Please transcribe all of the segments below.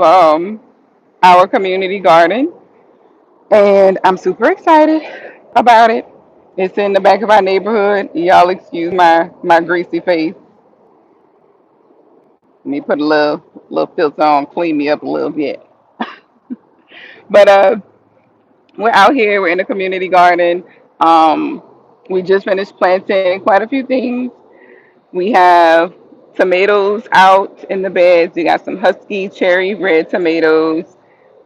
of our community garden, and I'm super excited about it. It's in the back of our neighborhood. Y'all excuse my greasy face. Let me put a little filter on, clean me up a little bit. But we're out here. We're in the community garden. Um, we just finished planting quite a few things. We have tomatoes out in the beds. We got some husky cherry red tomatoes,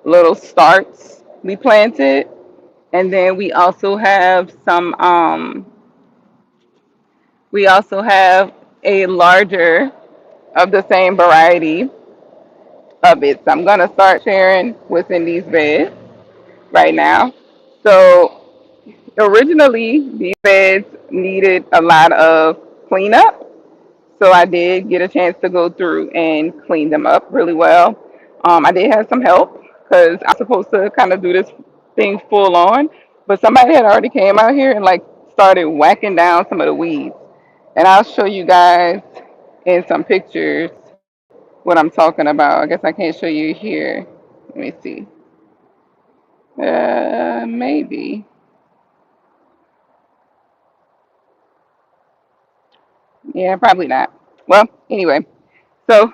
little starts we planted, and then we also have a larger of the same variety of it. So I'm gonna start sharing what's in these beds right now. So originally these beds needed a lot of cleanup. So I did get a chance to go through and clean them up really well. I did have some help because I'm supposed to kind of do this thing full on, but somebody had already came out here and like started whacking down some of the weeds. And I'll show you guys in some pictures what I'm talking about. I guess I can't show you here. Let me see. Maybe. Yeah, probably not. Well, anyway, so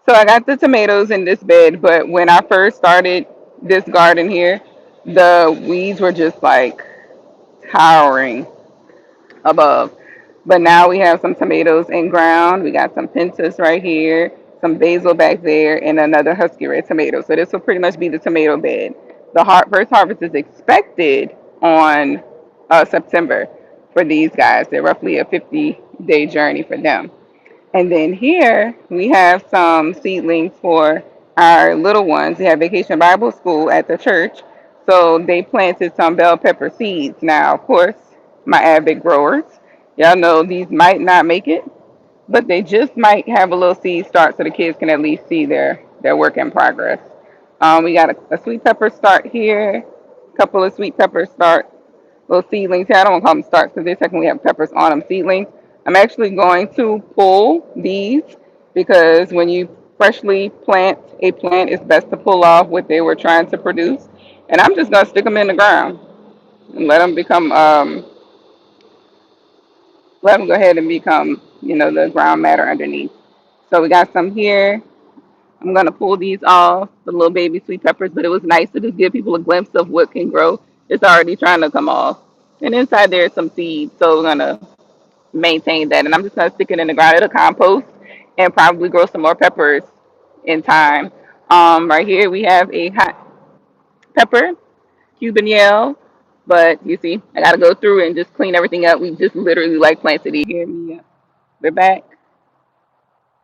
So I got the tomatoes in this bed, but when I first started this garden here, the weeds were just like towering above. But now we have some tomatoes in ground. We got some pentas right here, some basil back there, and another husky red tomato. So this will pretty much be the tomato bed. The first harvest is expected on September for these guys. They're roughly a 50-day journey for them. And then here we have some seedlings for our little ones. We have Vacation Bible School at the church. So they planted some bell pepper seeds. Now, of course, my avid growers, y'all know these might not make it, but they just might have a little seed start so the kids can at least see their work in progress. We got a sweet pepper start here, a couple of sweet pepper start little seedlings here. I don't want to call them starts because they technically have peppers on them, seedlings. I'm actually going to pull these because when you freshly plant a plant, it's best to pull off what they were trying to produce. And I'm just going to stick them in the ground and let them go ahead and become, the ground matter underneath. So we got some here. I'm going to pull these off, the little baby sweet peppers, but it was nice to just give people a glimpse of what can grow. It's already trying to come off. And inside there is some seeds, so we're going to maintain that. And I'm just going to stick it in the ground. It'll compost and probably grow some more peppers in time. Right here we have a hot pepper, Cuban yell. But you see, I got to go through and just clean everything up. We just literally like planted these. Hear me? We're back.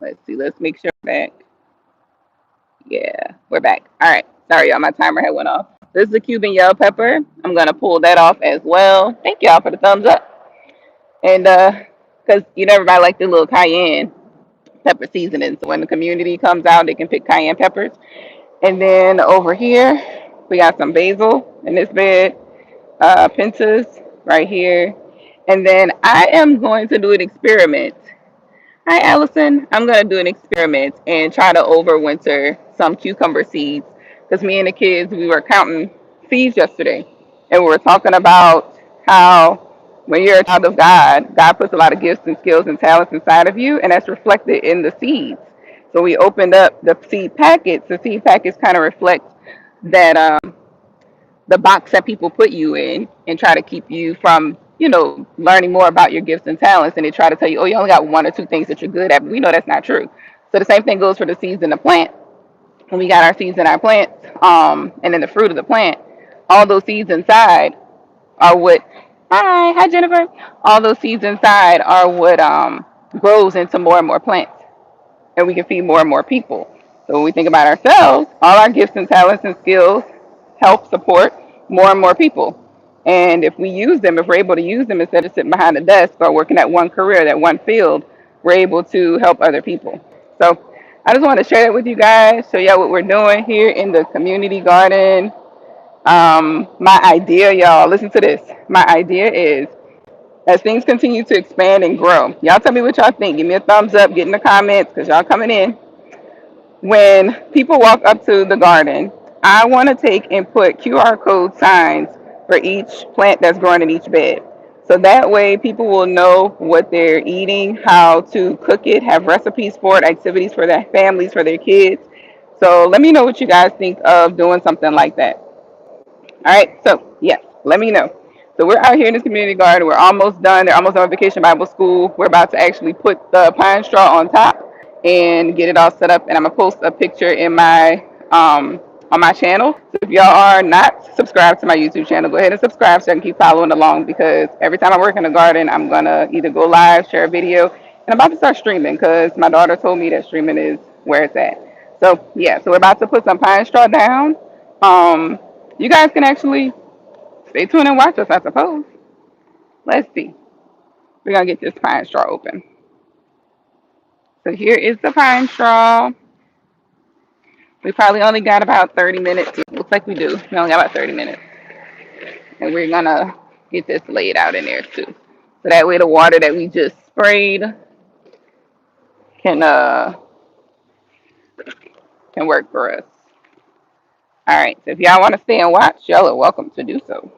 Let's see. Let's make sure we're back. Yeah, we're back. All right. Sorry, y'all. My timer had went off. This is the Cuban yellow pepper. I'm gonna pull that off as well. Thank y'all for the thumbs up. And because everybody like the little cayenne pepper seasoning. So when the community comes out, they can pick cayenne peppers. And then over here, we got some basil in this bed, pentas right here. And then I am going to do an experiment. Hi, Allison. I'm going to do an experiment and try to overwinter some cucumber seeds because me and the kids, we were counting seeds yesterday and we were talking about how when you're a child of God, God puts a lot of gifts and skills and talents inside of you, and that's reflected in the seeds. So we opened up the seed packets. The seed packets kind of reflect that the box that people put you in and try to keep you from, learning more about your gifts and talents. And they try to tell you, oh, you only got one or two things that you're good at. But we know that's not true. So the same thing goes for the seeds in the plant. When we got our seeds in our plants, and in the fruit of the plant, all those seeds inside are what, hi Jennifer. All those seeds inside are what grows into more and more plants, and we can feed more and more people. So when we think about ourselves, all our gifts and talents and skills help support more and more people. And if we use them, if we're able to use them instead of sitting behind a desk or working at one career, that one field, we're able to help other people. So I just want to share that with you guys, show y'all what we're doing here in the community garden. My idea, y'all, listen to this. My idea is as things continue to expand and grow, y'all tell me what y'all think. Give me a thumbs up, get in the comments because y'all coming in. when people walk up to the garden, I want to take and put QR code signs for each plant that's growing in each bed. So that way people will know what they're eating, how to cook it, have recipes for it, activities for their families, for their kids. So let me know what you guys think of doing something like that. All right, so yes, let me know. So we're out here in this community garden. We're almost done. They're almost done with Vacation Bible School. We're about to actually put the pine straw on top and get it all set up. And I'm gonna post a picture in my on my channel. So if y'all are not subscribed to my YouTube channel, go ahead and subscribe so I can keep following along because every time I work in the garden, I'm gonna either go live, share a video, and I'm about to start streaming because my daughter told me that streaming is where it's at. So yeah, so we're about to put some pine straw down. You guys can actually stay tuned and watch us, I suppose. Let's see. We're gonna get this pine straw open. So here is the pine straw. We probably only got about 30 minutes. Looks like we do. We only got about 30 minutes. And we're gonna get this laid out in there too. So that way the water that we just sprayed can can work for us. All right. So if y'all want to stay and watch, y'all are welcome to do so.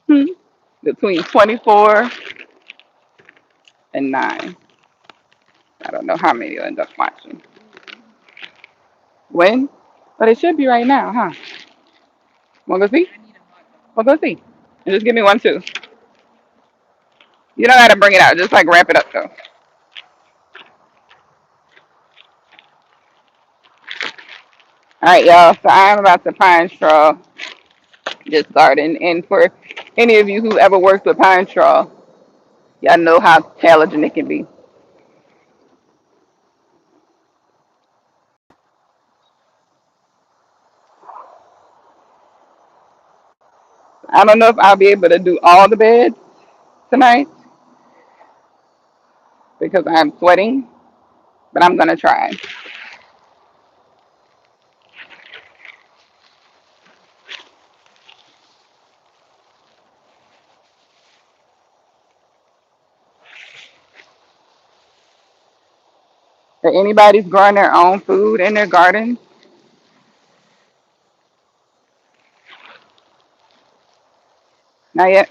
Hmm. Between 24 and 9. I don't know how many you'll end up watching. When? But it should be right now, huh? Wanna go see? Well, go see. And just give me one too. You don't gotta bring it out. Just like wrap it up though. All right, y'all. So I'm about to pine straw this garden, and for any of you who ever worked with pine straw, y'all know how challenging it can be. I don't know if I'll be able to do all the beds tonight because I'm sweating, but I'm gonna try. If anybody's growing their own food in their garden, not yet.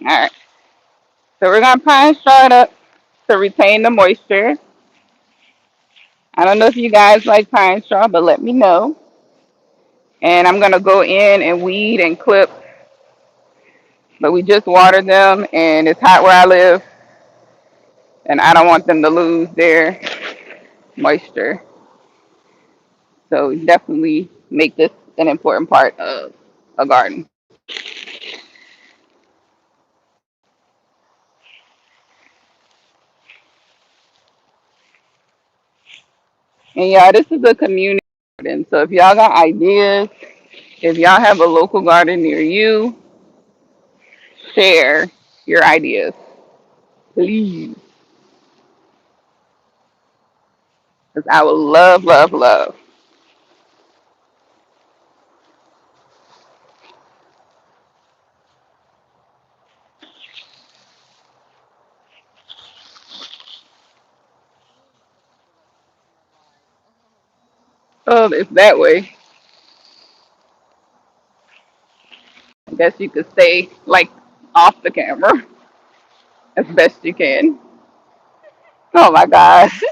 All right. So we're gonna pine straw it up to retain the moisture. I don't know if you guys like pine straw, but let me know. And I'm gonna go in and weed and clip, but we just watered them and it's hot where I live and I don't want them to lose their moisture. So definitely make this an important part of a garden. And yeah, this is a community garden. So if y'all got ideas, if y'all have a local garden near you, share your ideas, please. Because I would love, love, love. Oh, it's that way. I guess you could stay like off the camera as best you can. Oh my gosh.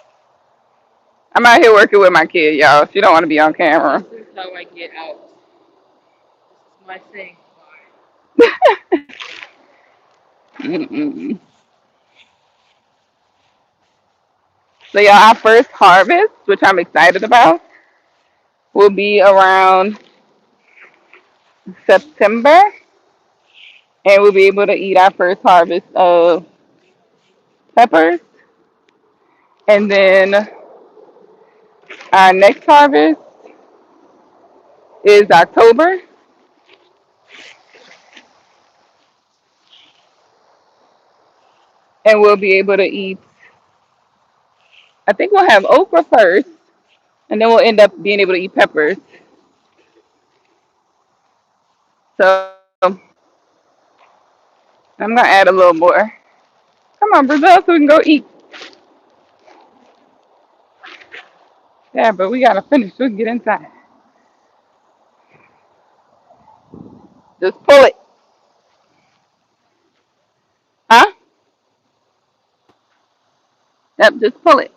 I'm out here working with my kid, y'all. She don't want to be on camera. This is how I get out. This is my thing. Mm-mm. So y'all, our first harvest, which I'm excited about, will be around September, and we'll be able to eat our first harvest of peppers. And then our next harvest is October, and we'll be able to eat. I think we'll have okra first, and then we'll end up being able to eat peppers So I'm gonna add a little more. Come on, Brazil, so we can go eat. Yeah, but we gotta finish so we can get inside. Just pull it. Huh? Yep, just pull it.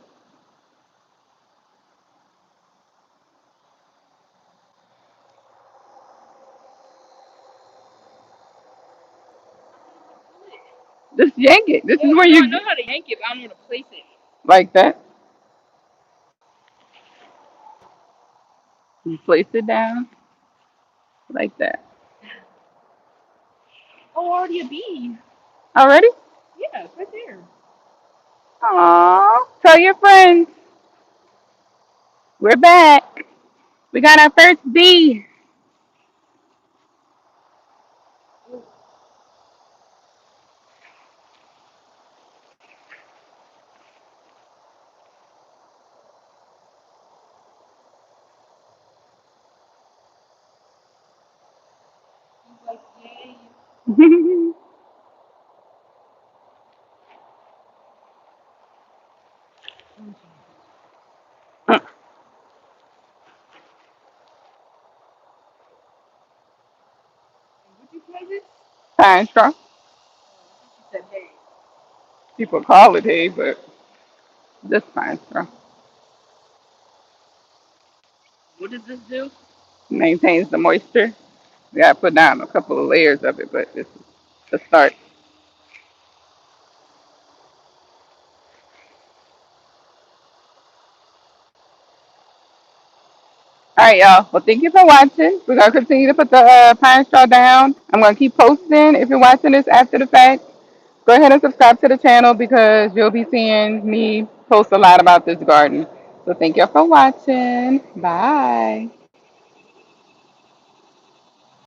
Just yank it. This is where you like that. You place it down like that. Already? Aww. Tell your friends. We're back. We got our first bee. Pine straw. People call it hay, but just pine straw. Maintains the moisture. We gotta put down a couple of layers of it, but it's the start. All right, y'all. Well, thank you for watching. We're gonna continue to put the pine straw down. I'm gonna keep posting. If you're watching this after the fact, go ahead and subscribe to the channel because you'll be seeing me post a lot about this garden. So thank y'all for watching. Bye.